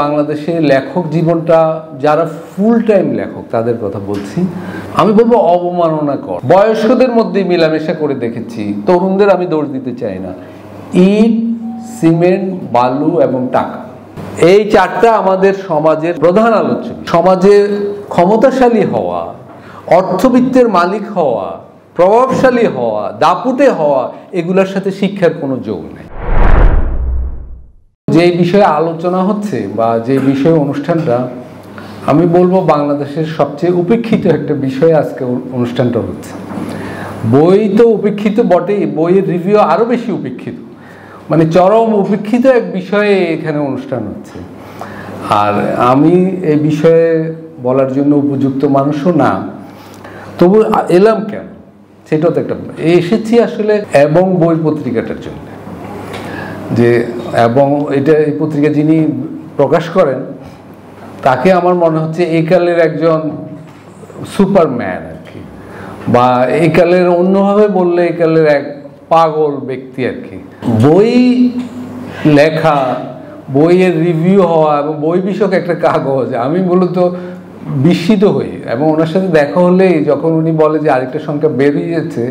বাংলাদেশের লেখক জীবনটা যারা ফুল টাইম লেখক তাদের কথা বলছি, আমি বলবো অবমাননাকর। বয়স্কদের মধ্যে মেলামেশা করে দেখেছি, তরুণদের আমি দোষ দিতে চাই না। ইট, সিমেন্ট, বালু এবং টাকা, এই চারটা আমাদের সমাজের প্রধান আলোচ্য। সমাজে ক্ষমতাশালী হওয়া, অর্থবিত্তের মালিক হওয়া, প্রভাবশালী হওয়া, দাপুটে হওয়া, এগুলোর সাথে শিক্ষার কোনো যোগ নেই। যে বিষয়ে আলোচনা হচ্ছে বা যে বিষয়ে অনুষ্ঠানটা, আমি বলবো বাংলাদেশের সবচেয়ে উপেক্ষিত একটা বিষয় আজকে অনুষ্ঠানটা হচ্ছে। বই তো উপেক্ষিত বটেই, বইয়ের রিভিউ আরো বেশি উপেক্ষিত, মানে চরম উপেক্ষিত এক বিষয়ে এখানে অনুষ্ঠান হচ্ছে। আর আমি এই বিষয়ে বলার জন্য উপযুক্ত মানুষও না, তবু এলাম কেন সেটাও তো একটা এসেছি আসলে এবং বই পত্রিকাটার জন্য। যে এবং এই পত্রিকা যিনি প্রকাশ করেন তাকে আমার মনে হচ্ছে এই কালের একজন সুপারম্যান আর কি, বা এই কালের অন্যভাবে বললে এই কালের এক পাগল ব্যক্তি আর কি। বই লেখা, বইয়ের রিভিউ হওয়া এবং বই বিষয়ক একটা কাগজ, আমি মূলত বিস্মিত হই। এবং ওনার সাথে দেখা হলেই যখন উনি বলে যে আরেকটা সংখ্যা বেরিয়েছে,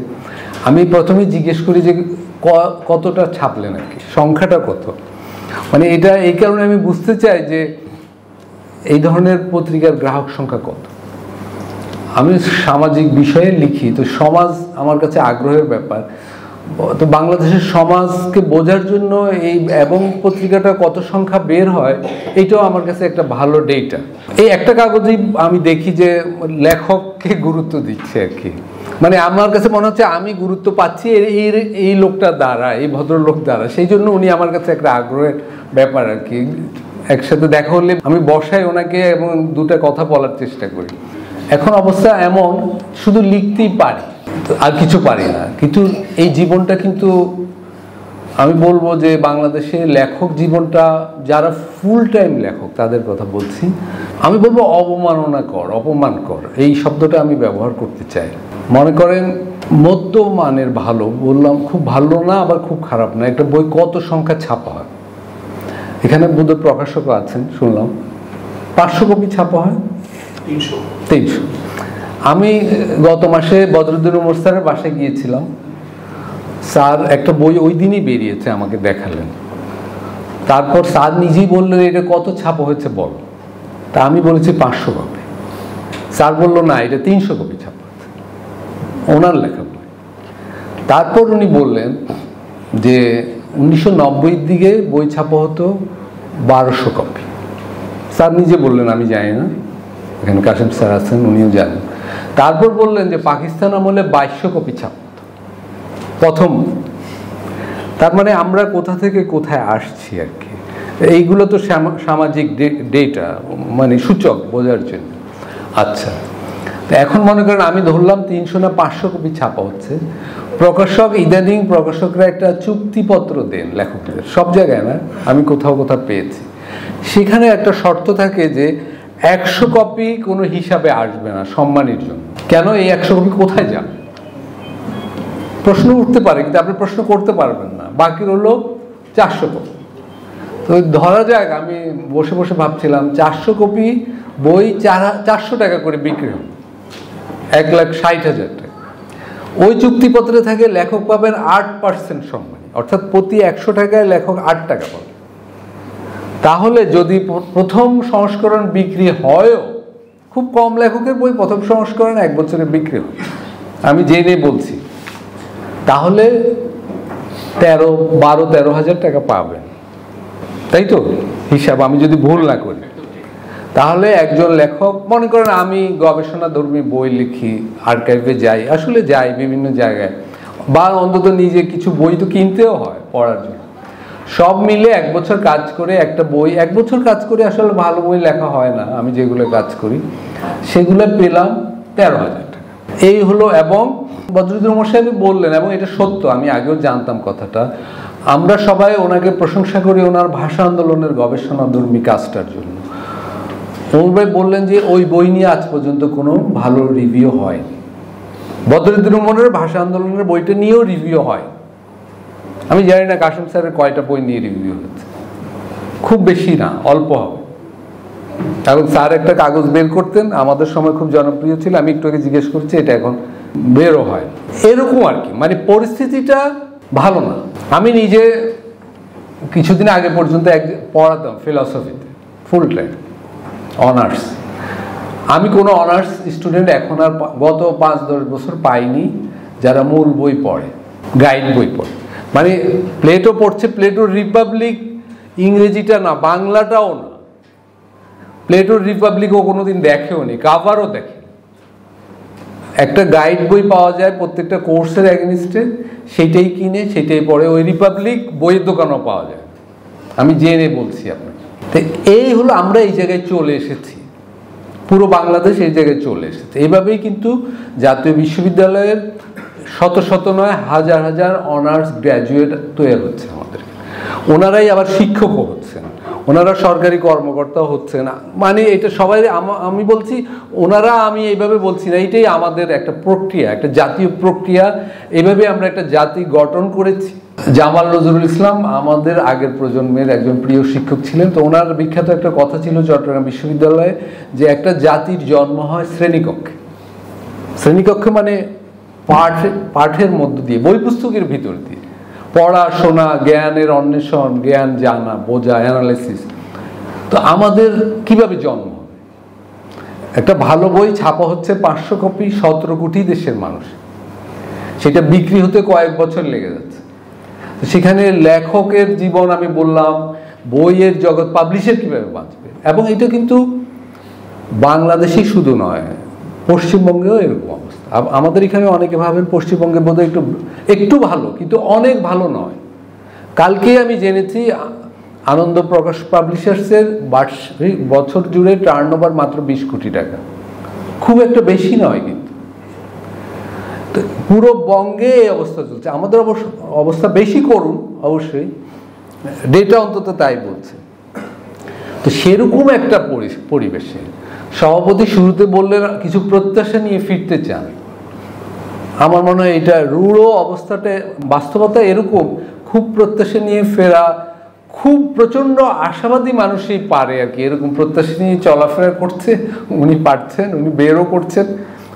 আমি প্রথমেই জিজ্ঞেস করি যে কতটা ছাপলেন আর কি, সংখ্যাটা কত। মানে এটা এই কারণে আমি বুঝতে চাই যে এই ধরনের পত্রিকার গ্রাহক সংখ্যা কত। আমি সামাজিক বিষয়ে লিখি, তো সমাজ আমার কাছে আগ্রহের ব্যাপার। তো বাংলাদেশের সমাজকে বোঝার জন্য এই এবং পত্রিকাটা কত সংখ্যা বের হয়, এইটাও আমার কাছে একটা ভালো ডেটা। এই একটা কাগজেই আমি দেখি যে লেখককে গুরুত্ব দিচ্ছে আর কি। মানে আমার কাছে মনে হচ্ছে আমি গুরুত্ব পাচ্ছি এই লোকটা দ্বারা, এই ভদ্রলোক দ্বারা, সেই জন্য উনি আমার কাছে একটা আগ্রহের ব্যাপার আর কি। একসাথে দেখা হলে আমি বসাই ওনাকে এবং দুটা কথা বলার চেষ্টা করি। এখন অবস্থা এমন, শুধু লিখতেই পারি, আর কিছু পারি না। কিন্তু এই জীবনটা কিন্তু আমি বলবো যে বাংলাদেশের লেখক জীবনটা যারা ফুল টাইম লেখক তাদের কথা বলছি, আমি বলবো অপমানকর এই শব্দটা আমি ব্যবহার করতে চাই। মনে করেন মধ্যমানের ভালো, বললাম খুব ভালো না আবার খুব খারাপ না, একটা বই কত সংখ্যা ছাপা হয়। এখানে বোধহয় প্রকাশকও আছেন শুনলাম, 500 কপি ছাপা হয়, 300। আমি গত মাসে বদরুদ্দিন উমর স্যারের বাসায় গিয়েছিলাম। স্যার একটা বই ওই দিনই বেরিয়েছে আমাকে দেখালেন। তারপর স্যার নিজেই বললেন এটা কত ছাপা হয়েছে বল। তা আমি বলেছি 500 কপি। স্যার বললো না, এটা 300 কপি ছাপা হয়েছে, ওনার লেখা বই। তারপর উনি বললেন যে 1990-এর দিকে বই ছাপা হতো 1200 কপি। স্যার নিজে বললেন, আমি জানি না, এখানে কাশেম স্যার আছেন, উনিও জানেন। তারপর বললেন যে পাকিস্তান আমলে 2200 কপি ছাপা হতো প্রথম। তার মানে আমরা কোথা থেকে কোথায় আসছি আর কি। এইগুলো তো সামাজিক ডেটা, মানে সূচক বোঝার জন্য। আচ্ছা, এখন মনে করেন আমি ধরলাম 300 না 500 কপি ছাপা হচ্ছে। প্রকাশক ইদানিং প্রকাশকরা একটা চুক্তিপত্র দেন লেখকদের, সব জায়গায় না, আমি কোথাও পেয়েছি। সেখানে একটা শর্ত থাকে যে 100 কপি কোনো হিসাবে আসবে না সম্মানের জন্য। কেন এই 100 কপি কোথায় যাবে প্রশ্ন উঠতে পারে, কিন্তু আপনি প্রশ্ন করতে পারবেন না। বাকি হলো 400 কপি। তো ধরা যাক আমি বসে বসে ভাবছিলাম 400 কপি বই 400 টাকা করে বিক্রি হবে, 1,60,000 টাকা। ওই চুক্তিপত্রে থাকে লেখক পাবেন 8% সম্মানী, অর্থাৎ প্রতি 100 টাকায় লেখক 8 টাকা পাবে। তাহলে যদি প্রথম সংস্করণ বিক্রি হয়ও, খুব কম লেখকের বই প্রথম সংস্করণ 1 বছরে বিক্রি হয়, আমি জেনে বলছি, তাহলে 12-13,000 টাকা পাবেন, তাই তো হিসাব, আমি যদি ভুল না করি। তাহলে একজন লেখক, মনে করেন আমি গবেষণাধর্মী বই লিখি, আর্কাইভে যাই, আসলে যাই বিভিন্ন জায়গায়, বা অন্তত নিজে কিছু বই তো কিনতেও হয় পড়ার জন্য। সব মিলে 1 বছর কাজ করে একটা বই, 1 বছর কাজ করে আসলে ভালো বই লেখা হয় না, আমি যেগুলো কাজ করি সেগুলো পেলাম 13,000 টাকা। এই হলো। এবং বদরুদ্দিন উমর সাহেব বললেন, এবং এটা সত্য, আমি আগেও জানতাম কথাটা, আমরা সবাই ওনাকে প্রশংসা করি ওনার ভাষা আন্দোলনের গবেষণাধর্মী কাজটার জন্য। উমর ভাই বললেন যে ওই বই নিয়ে আজ পর্যন্ত কোনো ভালো রিভিউ হয়নি। বদরুদ্দিন উমরের ভাষা আন্দোলনের বইটা নিয়েও রিভিউ হয়। আমি জানি না কাশেম স্যারের কয়টা বই নিয়ে রিভিউ হচ্ছে, খুব বেশি না, অল্প হবে। এবং স্যার একটা কাগজ বের করতেন, আমাদের সময় খুব জনপ্রিয় ছিল, আমি একটু আগে জিজ্ঞেস করছি, এটা এখন বেরও হয়। এরকম আর কি, মানে পরিস্থিতিটা ভালো না। আমি নিজে কিছুদিন আগে পর্যন্ত পড়াতাম ফিলসফিতে ফুল টাইম অনার্স। আমি কোনো অনার্স স্টুডেন্ট এখন আর গত 5-10 বছর পাইনি যারা মূল বই পড়ে, গাইড বই পড়ে। মানে প্লেটো পড়ছে, প্লেটোর রিপাবলিক ইংরেজিটা না, বাংলাটাও না, প্লেটোর রিপাবলিকও কোনোদিন দেখেও নি, কাভারও দেখে। একটা গাইড বই পাওয়া যায় প্রত্যেকটা কোর্সের এগেনিস্টে, সেইটাই কিনে সেইটাই পড়ে। ওই রিপাবলিক বইয়ের দোকানও পাওয়া যায়, আমি জেনে বলছি আপনাকে। তো এই হলো, আমরা এই জায়গায় চলে এসেছি, পুরো বাংলাদেশ এই জায়গায় চলে এসেছে। এইভাবেই কিন্তু জাতীয় বিশ্ববিদ্যালয়ের শত শত নয় হাজার হাজার অনার্স গ্র্যাজুয়েট তৈরি হচ্ছে আমাদের। ওনারাই আবার শিক্ষকও হচ্ছেন, ওনারা সরকারি কর্মকর্তাও হচ্ছেন। মানে এটা সবাই, আমি বলছি ওনারা, আমি এইভাবে বলছি না, এটাই আমাদের একটা প্রক্রিয়া, একটা জাতীয় প্রক্রিয়া। এইভাবে আমরা একটা জাতি গঠন করেছি। জামাল নজরুল ইসলাম আমাদের আগের প্রজন্মের একজন প্রিয় শিক্ষক ছিলেন। তো ওনার বিখ্যাত একটা কথা ছিল চট্টগ্রাম বিশ্ববিদ্যালয়ে, যে একটা জাতির জন্ম হয় শ্রেণীকক্ষে। শ্রেণীকক্ষে মানে পাঠের মধ্য দিয়ে, বই পুস্তকের ভিতর দিয়ে পড়াশোনা, জ্ঞানের অন্বেষণ, জ্ঞান জানা, বোঝা, অ্যানালাইসিস। তো আমাদের কিভাবে জন্ম হবে? একটা ভালো বই ছাপা হচ্ছে 500 কপি, 17 কোটি দেশের মানুষ, সেটা বিক্রি হতে কয়েক বছর লেগে যাচ্ছে। সেখানে লেখকের জীবন, আমি বললাম, বইয়ের জগৎ, পাবলিশার কিভাবে বাঁচবে? এবং এটা কিন্তু বাংলাদেশেই শুধু নয়, পশ্চিমবঙ্গেও এরকম অবস্থা। আমাদের এখানে অনেকে ভাবেন পশ্চিমবঙ্গে বোধহয় একটু ভালো, কিন্তু অনেক ভালো নয়। কালকে আমি জেনেছি আনন্দ প্রকাশ পাবলিশার্সের বার্ষিক বছর জুড়ে টার্নওভার মাত্র 20 কোটি টাকা, খুব একটা বেশি নয়। কিন্তু পুরো বঙ্গে এই অবস্থা চলছে। আমাদের অবস্থা বেশি করুন অবশ্যই, ডেটা অন্তত তাই বলছে। তো সেরকম একটা পরিবেশে সভাপতি শুরুতে বললেন কিছু প্রত্যাশা নিয়ে ফিরতে চান। আমার মনে হয় এটা রূঢ় অবস্থাটা, বাস্তবতা এরকম, খুব প্রত্যাশা নিয়ে ফেরা, খুব প্রচণ্ড আশাবাদী মানুষই পারে আর কি এরকম প্রত্যাশা নিয়ে চলাফেরা করছে। উনি পারছেন, উনি বেরও করছেন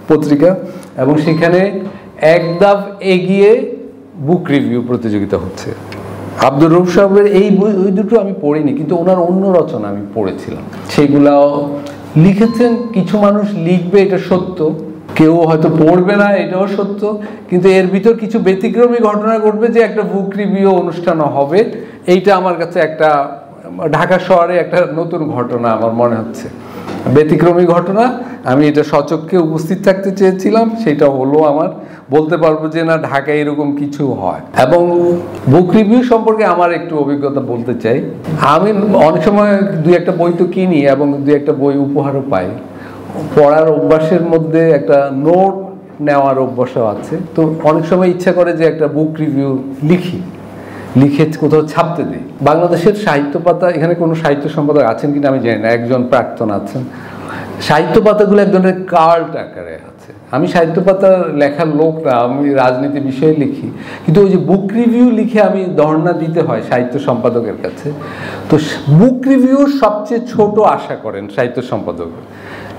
পত্রিকা, এবং সেখানে এক ধাপ এগিয়ে বুক রিভিউ প্রতিযোগিতা হচ্ছে। আব্দুর রউফ সাহেবের এই বই দুটো আমি পড়িনি, কিন্তু ওনার অন্য রচনা আমি পড়েছিলাম, সেগুলাও লিখেছেন। কিছু মানুষ লিখবে, এটা সত্য, কেউ হয়তো পড়বে না, এটাও সত্য, কিন্তু এর ভিতর কিছু ব্যতিক্রমী ঘটনা ঘটবে যে একটা বুক রিভিউ অনুষ্ঠান হবে। এইটা আমার কাছে একটা ঢাকা শহরে একটা নতুন ঘটনা আমার মনে হচ্ছে, ব্যতিক্রমী ঘটনা। আমি এটা সচক্ষে উপস্থিত থাকতে চেয়েছিলাম, সেটা হলো আমার। বলতে পারবো যে না, ঢাকায় এরকম কিছু হয়। এবং বুক রিভিউ সম্পর্কে আমার একটু অভিজ্ঞতা বলতে চাই। আমি অনেক সময় 2-1টা বই তো কিনি এবং 2-1টা বই উপহারও পাই। পড়ার অভ্যাসের মধ্যে একটা নোট নেওয়ার অভ্যাসও আছে। তো অনেক সময় ইচ্ছা করে যে একটা বুক রিভিউ লিখে কোথাও ছাপতে দিই। বাংলাদেশের সাহিত্য পাতা, এখানে কোনো সাহিত্য সম্পাদক আছেন কিনা আমি জানি না, একজন প্রাক্তন আছেন। সাহিত্য পাতাগুলো এক ধরনের কার্ড আকারে আছে। আমি সাহিত্য পাতা লেখার লোক না, আমি রাজনীতি বিষয়ে লিখি, কিন্তু ওই যে বুক রিভিউ লিখে আমি ধর্ণা দিতে হয় সাহিত্য সম্পাদকের কাছে। তো বুক রিভিউ সবচেয়ে ছোট আশা করেন সাহিত্য সম্পাদক,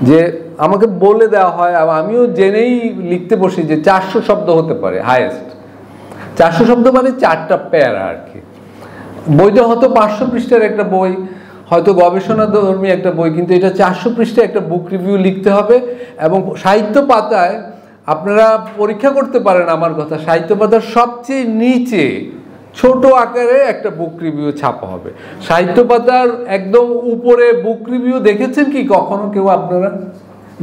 যে আমাকে বলে দেওয়া হয়, আমিও জেনেই লিখতে বসি যে 400 শব্দ হতে পারে হায়েস্ট। 400 শব্দ মানে 4টা প্যারা আর কি। বইটা হয়তো 500 পৃষ্ঠার একটা বই, হয়তো গবেষণাধর্মী একটা বই, কিন্তু এটা 400 পৃষ্ঠায় একটা বুক রিভিউ লিখতে হবে। এবং সাহিত্য পাতায় আপনারা পরীক্ষা করতে পারেন আমার কথা, সাহিত্য পাতার সবচেয়ে নিচে ছোট আকারে একটা বুক রিভিউ ছাপা হবে। সাহিত্য পাতার একদম উপরে বুক রিভিউ দেখেছেন কি কখনো কেউ আপনারা?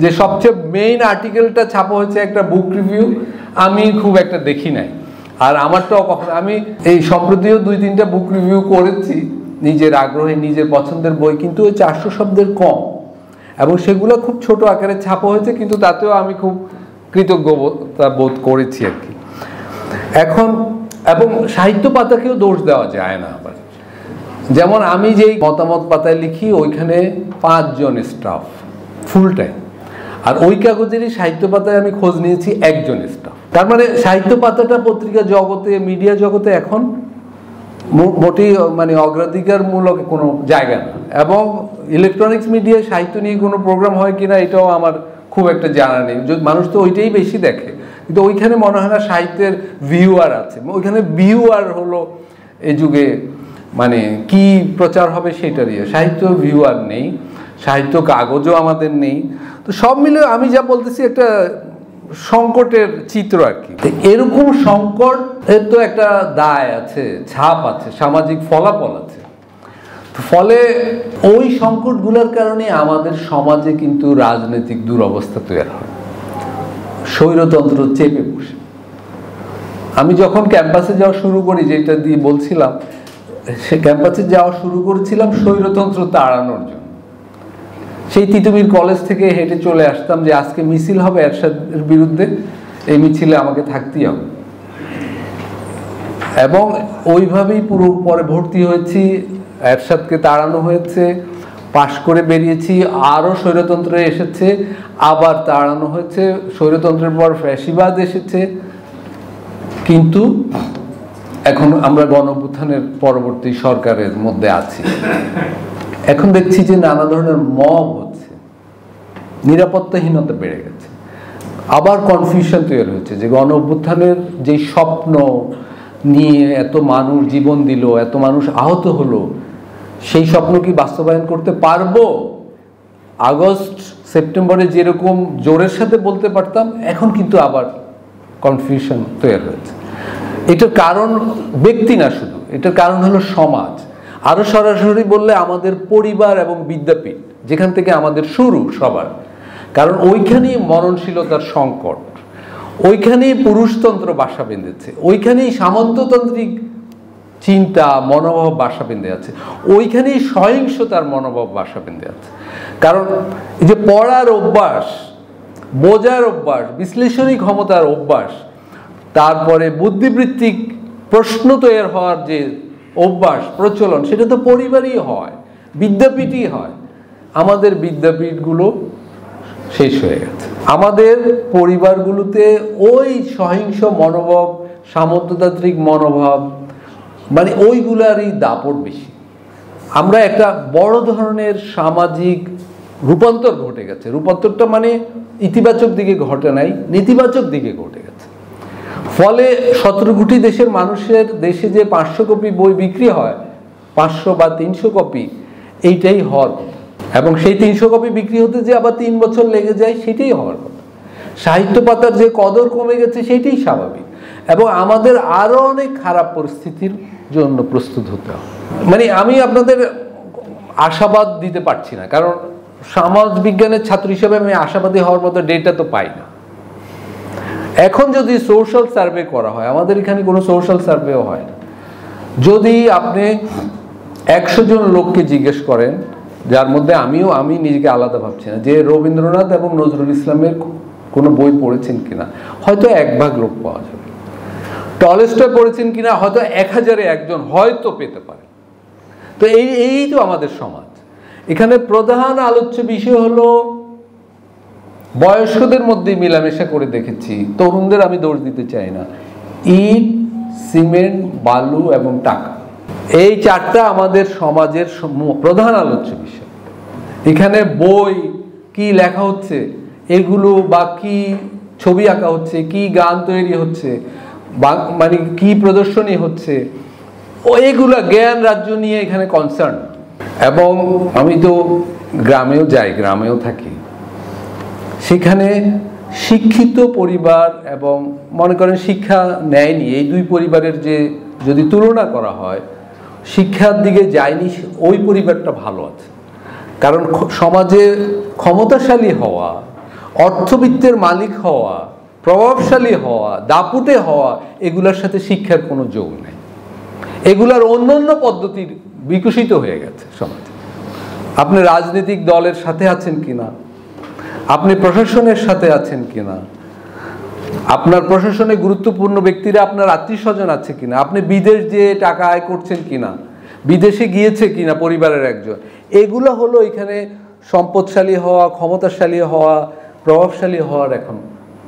যে সবচেয়ে মেইন আর্টিকেলটা ছাপা হয়েছে একটা বুক রিভিউ, আমি খুব একটা দেখি নাই। আর আমারটাও কখনো, আমি এই সম্প্রতিও 2-3টা বুক রিভিউ করেছি নিজের আগ্রহে, নিজের পছন্দের বই, কিন্তু ওই 400 শব্দের কম, এবং সেগুলো খুব ছোট আকারে ছাপা হয়েছে, কিন্তু তাতেও আমি খুব কৃতজ্ঞতা বোধ করেছি আর কি। এখন এবং সাহিত্য পাতাকেও দোষ দেওয়া যায় না আবার। যেমন আমি যেই মতামত পাতায় লিখি, ওইখানে 5 জন স্টাফ ফুল টাইম, আর ওই কাগজেরই সাহিত্য পাতায় আমি খোঁজ নিয়েছি 1 জন স্টাফ। তার মানে সাহিত্য পাতাটা পত্রিকা জগতে, মিডিয়া জগতে এখন মোটেই মানে অগ্রাধিকারমূলক কোনো জায়গা না। এবং ইলেকট্রনিক্স মিডিয়ায় সাহিত্য নিয়ে কোনো প্রোগ্রাম হয় কিনা এটাও আমার খুব একটা জানা নেই, মানুষ তো ওইটাই বেশি দেখে, কিন্তু ওইখানে মনে হয় না সাহিত্যের ভিউয়ার আছে। ওইখানে ভিউয়ার হলো এই যুগে মানে কি প্রচার হবে সেটার সাহিত্য ভিউয়ার নেই, সাহিত্য কাগজও আমাদের নেই। তো সব মিলে আমি যা বলতেছি একটা সংকটের চিত্র আর কি। এরকম সংকটের তো একটা দায় আছে, ছাপ আছে, সামাজিক ফলাফল আছে। ফলে ওই সংকটগুলোর কারণে আমাদের সমাজে কিন্তু রাজনৈতিক দুরবস্থা তৈরি হয়, স্বৈরতন্ত্র চেপে বসে। আমি যখন ক্যাম্পাসে যাওয়া শুরু করি, যেটা দিয়ে বলছিলাম, সে ক্যাম্পাসে যাওয়া শুরু করেছিলাম স্বৈরতন্ত্র তাড়ানোর জন্য। সেই তিতুমির কলেজ থেকে হেঁটে চলে আসতাম যে আজকে মিছিল হবে এরশাদের বিরুদ্ধে, এই মিছিলে আমাকে থাকতেই হবে, এবং ওইভাবেই পুরো পরে ভর্তি হয়েছি, এরশাদকে তাড়ানো হয়েছে, পাশ করে বেরিয়েছি, আরও স্বৈরতন্ত্রে এসেছে, আবার তাড়ানো হয়েছে, স্বৈরতন্ত্রের পর ফ্যাসিবাদ এসেছে। কিন্তু এখন আমরা গণঅভ্যুত্থানের পরবর্তী সরকারের মধ্যে আছি। এখন দেখছি যে নানা ধরনের মব হচ্ছে, নিরাপত্তাহীনতা বেড়ে গেছে, আবার কনফিউশন তৈরি হচ্ছে যে গণঅভ্যুত্থানের যে স্বপ্ন নিয়ে এত মানুষ জীবন দিল, এত মানুষ আহত হলো, সেই স্বপ্ন কি বাস্তবায়ন করতে পারবো? আগস্ট সেপ্টেম্বরে যেরকম জোরের সাথে বলতে পারতাম, এখন কিন্তু আবার কনফিউশন তৈরি হয়েছে। এটার কারণ ব্যক্তি না শুধু, এটার কারণ হলো সমাজ। আরো সরাসরি বললে আমাদের পরিবার এবং বিদ্যাপীঠ, যেখান থেকে আমাদের শুরু সবার, কারণ ওইখানেই মরণশীলতার সংকট, ওইখানেই পুরুষতন্ত্র বাসা বেঁধেছে, ওইখানেই সামন্ততান্ত্রিক চিন্তা মনোভাব বাসা বেঁধে আছে, ওইখানেই সহিংসতার মনোভাব বাসা বেঁধে আছে। কারণ এই যে পড়ার অভ্যাস, বোঝার অভ্যাস, বিশ্লেষণী ক্ষমতার অভ্যাস, তারপরে বুদ্ধিবৃত্তিক প্রশ্ন তৈরি হওয়ার যে অভ্যাস প্রচলন, সেটা তো পরিবারই হয়, বিদ্যাপীঠই হয়। আমাদের বিদ্যাপীঠগুলো শেষ হয়ে গেছে, আমাদের পরিবারগুলোতে ওই সহিংস মনোভাব, সামন্ততান্ত্রিক মনোভাব, মানে ওইগুলারই দাপট বেশি। আমরা একটা বড় ধরনের সামাজিক রূপান্তর ঘটে গেছে। রূপান্তরটা মানে ইতিবাচক দিকে ঘটে নাই, নেতিবাচক দিকে ঘটে গেছে। ফলে 17 কোটি দেশের মানুষের দেশে যে 500 কপি বই বিক্রি হয়, 500 বা 300 কপি, এইটাই হওয়ার কথা। এবং সেই 300 কপি বিক্রি হতে যে আবার 3 বছর লেগে যায়, সেটাই হওয়ার কথা। সাহিত্য পাতার যে কদর কমে গেছে, সেটাই স্বাভাবিক। এবং আমাদের আরো অনেক খারাপ পরিস্থিতির জন্য প্রস্তুত হতে হবে। মানে আমি আপনাদের আশাবাদ দিতে পারছি না, কারণ সমাজ বিজ্ঞানের ছাত্র হিসেবে আমি আশাবাদী হওয়ার মতো ডেটা তো পাই না। এখন যদি সোশ্যাল সার্ভে করা হয়, আমাদের এখানে কোনো সোশ্যাল সার্ভেও হয় না, যদি আপনি 100 জন লোককে জিজ্ঞেস করেন, যার মধ্যে আমি নিজেকে আলাদা ভাবছি না, যে রবীন্দ্রনাথ এবং নজরুল ইসলামের কোনো বই পড়েছেন কিনা, হয়তো 1 ভাগ লোক পাওয়া যাবে। টলস্টয় পড়েছেন কিনা হয়তো 1000-এ 1 জন হয়তো পেতে পারে। তো এই তো আমাদের সমাজ। এখানে প্রধান আলোচ্য বিষয় হলো, বয়স্কদের মধ্যে মিলামেশা করে দেখেছি, তরুণদের আমি দোষ দিতে চাই না, ইট, সিমেন্ট, বালু এবং টাকা, এই 4টা আমাদের সমাজের প্রধান আলোচ্য বিষয়। এখানে বই কি লেখা হচ্ছে, এগুলো বা কি ছবি আঁকা হচ্ছে, কি গান তৈরি হচ্ছে, মানে কি প্রদর্শনী হচ্ছে, এগুলা জ্ঞান রাজ্য নিয়ে এখানে কনসার্ন। এবং আমি তো গ্রামেও যাই, গ্রামেও থাকি, সেখানে শিক্ষিত পরিবার এবং মনে করেন শিক্ষা নেয়নি, এই 2 পরিবারের যে যদি তুলনা করা হয়, শিক্ষার দিকে যায়নি ওই পরিবারটা ভালো আছে। কারণ সমাজে ক্ষমতাশালী হওয়া, অর্থবিত্তের মালিক হওয়া, প্রভাবশালী হওয়া, দাপুটে হওয়া, এগুলোর সাথে শিক্ষার কোনো যোগ নেই। এগুলার অন্যান্য পদ্ধতির বিকশিত হয়ে গেছে সমাজে। আপনি রাজনৈতিক দলের সাথে আছেন কিনা, আপনি প্রশাসনের সাথে আছেন কিনা, আপনার প্রশাসনে গুরুত্বপূর্ণ ব্যক্তিরা আপনার আত্মীয় স্বজন আছে কিনা, আপনি বিদেশ যে টাকা আয় করছেন কিনা, বিদেশে গিয়েছে কিনা পরিবারের একজন, এগুলো হলো এখানে সম্পদশালী হওয়া, ক্ষমতাশালী হওয়া, প্রভাবশালী হওয়ার এখন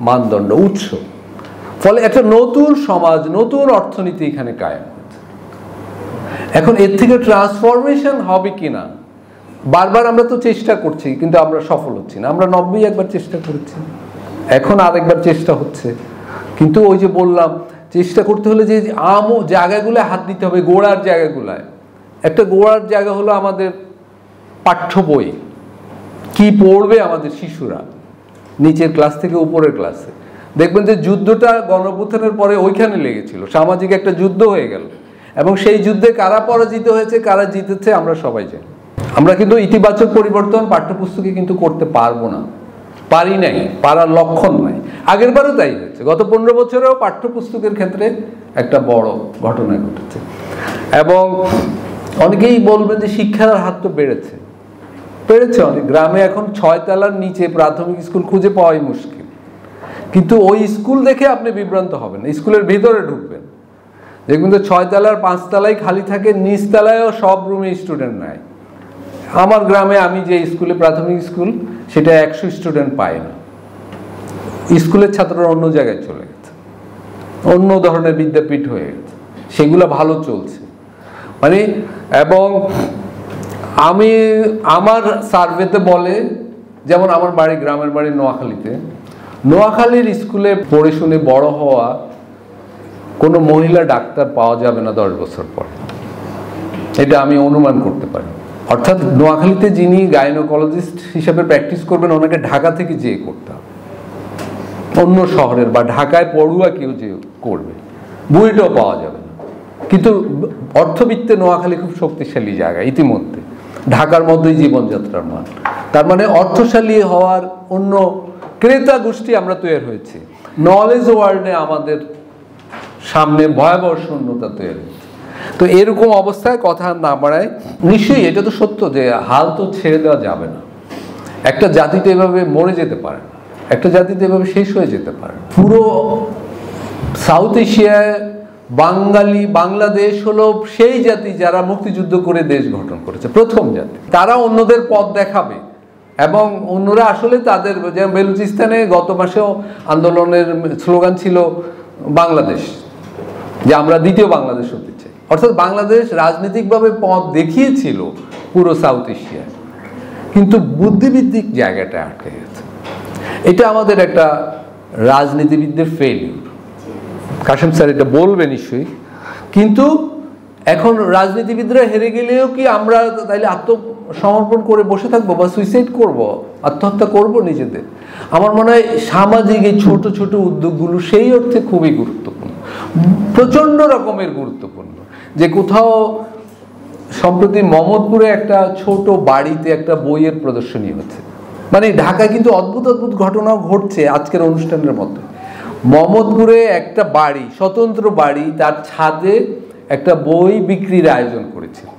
মানদণ্ড, উৎস। ফলে একটা নতুন সমাজ, নতুন অর্থনীতি এখানে কায়েম হচ্ছে। এখন এর থেকে ট্রান্সফরমেশন হবে কিনা, বারবার আমরা তো চেষ্টা করছি, কিন্তু আমরা সফল হচ্ছি না। আমরা 90 একবার চেষ্টা করেছি, এখন আরেকবার চেষ্টা হচ্ছে। কিন্তু ওই যে বললাম, চেষ্টা করতে হলে যে জায়গাগুলো হাত দিতে হবে, গোড়ার জায়গাগুলায়। একটা গোড়ার জায়গা হলো আমাদের পাঠ্য বই, কি পড়বে আমাদের শিশুরা নিচের ক্লাস থেকে উপরের ক্লাসে। দেখবেন যে যুদ্ধটা গণঅভ্যুত্থানের পরে ওইখানে লেগেছিল, সামাজিক একটা যুদ্ধ হয়ে গেল, এবং সেই যুদ্ধে কারা পরাজিত হয়েছে কারা জিতেছে আমরা সবাই জানি। আমরা কিন্তু ইতিবাচক পরিবর্তন পাঠ্যপুস্তকে কিন্তু করতে পারবো না, পারি নাই, পারার লক্ষণ নাই। আগের বারও তাই হয়েছে, গত 15 বছরেও পাঠ্যপুস্তকের ক্ষেত্রে একটা বড় ঘটনা ঘটেছে। এবং অনেকেই বলবেন যে শিক্ষার হার তো বেড়েছে, অনেক গ্রামে এখন 6 তলার নিচে প্রাথমিক স্কুল খুঁজে পাওয়াই মুশকিল। কিন্তু ওই স্কুল দেখে আপনি বিভ্রান্ত হবেন, স্কুলের ভিতরে ঢুকবেন, দেখবেন তো 6 তলার 5 তলায় খালি থাকে, নিচ তলায়ও সব রুমে স্টুডেন্ট নাই। আমার গ্রামে আমি যে স্কুলে, প্রাথমিক স্কুল, সেটা 100 স্টুডেন্ট পায় না। স্কুলের ছাত্ররা অন্য জায়গায় চলে গেছে, অন্য ধরনের বিদ্যাপীঠ হয়ে গেছে, সেগুলো ভালো চলছে। মানে এবং আমার সার্ভেতে বলে, যেমন আমার বাড়ি, গ্রামের বাড়ি নোয়াখালীতে, নোয়াখালীর স্কুলে পড়ে শুনে বড় হওয়া কোনো মহিলা ডাক্তার পাওয়া যাবে না 10 বছর পর, এটা আমি অনুমান করতে পারি। অর্থাৎ নোয়াখালীতে যিনি গাইনোকোলজিস্ট হিসেবে প্র্যাকটিস করবেন, ওনাকে ঢাকা থেকে যেয়ে করতে হবে, অন্য শহরের বা ঢাকায় পড়ুয়া কেউ যে করবে, বুয়েটেও পাওয়া যাবে না। কিন্তু অর্থবিত্তে নোয়াখালী খুব শক্তিশালী জায়গা ইতিমধ্যে, ঢাকার মধ্যেই জীবনযাত্রার মান। তার মানে অর্থশালী হওয়ার অন্য ক্রেতা গোষ্ঠী আমরা তৈরি হয়েছি। নলেজ ওয়ার্ল্ডে আমাদের সামনে ভয়াবহ শূন্যতা তৈরি হয়েছে। তো এরকম অবস্থায় কথা না বাড়ায়, নিশ্চয়ই এটা তো সত্য যে হাল তো ছেড়ে দেওয়া যাবে না। একটা জাতি তো এভাবে মরে যেতে পারে না, একটা জাতি তো এভাবে শেষ হয়ে যেতে পারে। পুরো সাউথ এশিয়ায় বাংলাদেশ হলো সেই জাতি যারা মুক্তিযুদ্ধ করে দেশ গঠন করেছে, প্রথম জাতি। তারা অন্যদের পথ দেখাবে, এবং অন্যরা আসলে তাদের, যেমন বেলুচিস্তানে গত মাসেও আন্দোলনের স্লোগান ছিল বাংলাদেশ, যে আমরা দ্বিতীয় বাংলাদেশ হতে চাই। অর্থাৎ বাংলাদেশ রাজনৈতিকভাবে পথ দেখিয়েছিল পুরো সাউথ এশিয়ায়, কিন্তু বুদ্ধিভিত্তিক জায়গাটা আটকে গেছে। এটা আমাদের একটা রাজনীতিবিদদের ফেলিউর। কাশেম স্যার এটা বলবে নিশ্চয়ই। কিন্তু এখন রাজনীতিবিদরা হেরে গেলেও কি আমরা তাইলে আত্মসমর্পণ করে বসে থাকবো বা সুইসাইড করব, আত্মহত্যা করব নিজেদের? আমার মনে হয় সামাজিক এই ছোট ছোট উদ্যোগগুলো সেই অর্থে খুবই গুরুত্বপূর্ণ, প্রচন্ড রকমের গুরুত্বপূর্ণ। যে কোথাও সম্প্রতি মোহাম্মদপুরে একটা ছোট বাড়িতে একটা বইয়ের প্রদর্শনী হচ্ছে, মানে ঢাকায় কিন্তু অদ্ভুত অদ্ভুত ঘটনাও ঘটছে আজকের অনুষ্ঠানের মধ্যে। মোহাম্মদপুরে একটা বাড়ি, স্বতন্ত্র বাড়ি, তার ছাদে একটা বই বিক্রির আয়োজন করেছিল।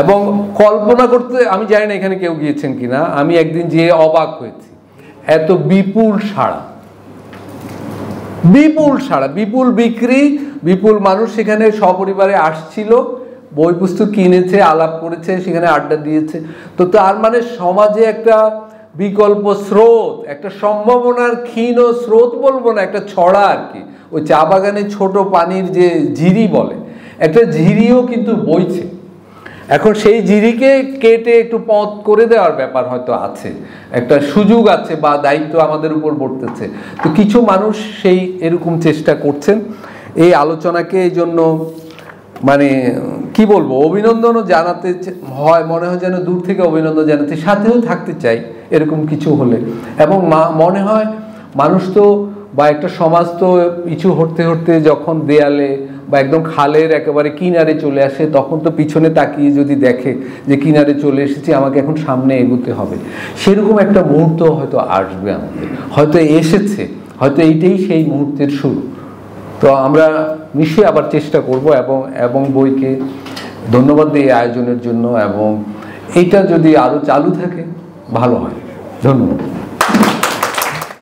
এবং কল্পনা করতে, আমি জানি না এখানে কেউ গিয়েছেন কিনা, আমি একদিন যেয়ে অবাক হয়েছি। এত বিপুল সাড়া, বিপুল বিক্রি, বিপুল মানুষ সেখানে সপরিবারে আসছিল, বই পুস্তক কিনেছে, আলাপ করেছে, সেখানে আড্ডা দিয়েছে। তো তার মানে সমাজে একটা বিকল্প স্রোত, একটা সম্ভাবনার ক্ষীণ স্রোত বলবো না, একটা ছড়া আর কি। ওই চা বাগানে ছোট পানির যে ঝিরি বলে, একটা ঝিরিও কিন্তু বইছে। এখন সেই ঝিরিকে কেটে একটু পথ করে দেওয়ার ব্যাপার হয়তো আছে, একটা সুযোগ আছে বা দায়িত্ব আমাদের উপর বর্তেছে। তো কিছু মানুষ সেই এরকম চেষ্টা করছেন। এই আলোচনাকে এই জন্য মানে কি বলবো, অভিনন্দনও জানাতে হয়, মনে হয় যেন দূর থেকে অভিনন্দন জানাতে, সাথেও থাকতে চাই এরকম কিছু হলে। এবং মনে হয় মানুষ তো বা একটা সমাজ তো পিছু হটতে হটতে যখন দেয়ালে বা একদম খালের একেবারে কিনারে চলে আসে, তখন তো পিছনে তাকিয়ে যদি দেখে যে কিনারে চলে এসেছি, আমাকে এখন সামনে এগোতে হবে, সেরকম একটা মুহূর্ত হয়তো আসবে আমাদের, হয়তো এসেছে, হয়তো এইটাই সেই মুহূর্তের শুরু। তো আমরা নিশ্চয়ই আবার চেষ্টা করব, এবং বইকে ধন্যবাদ দিই আয়োজনের জন্য, এবং এইটা যদি আরও চালু থাকে ভালো হয়। ধন্যবাদ।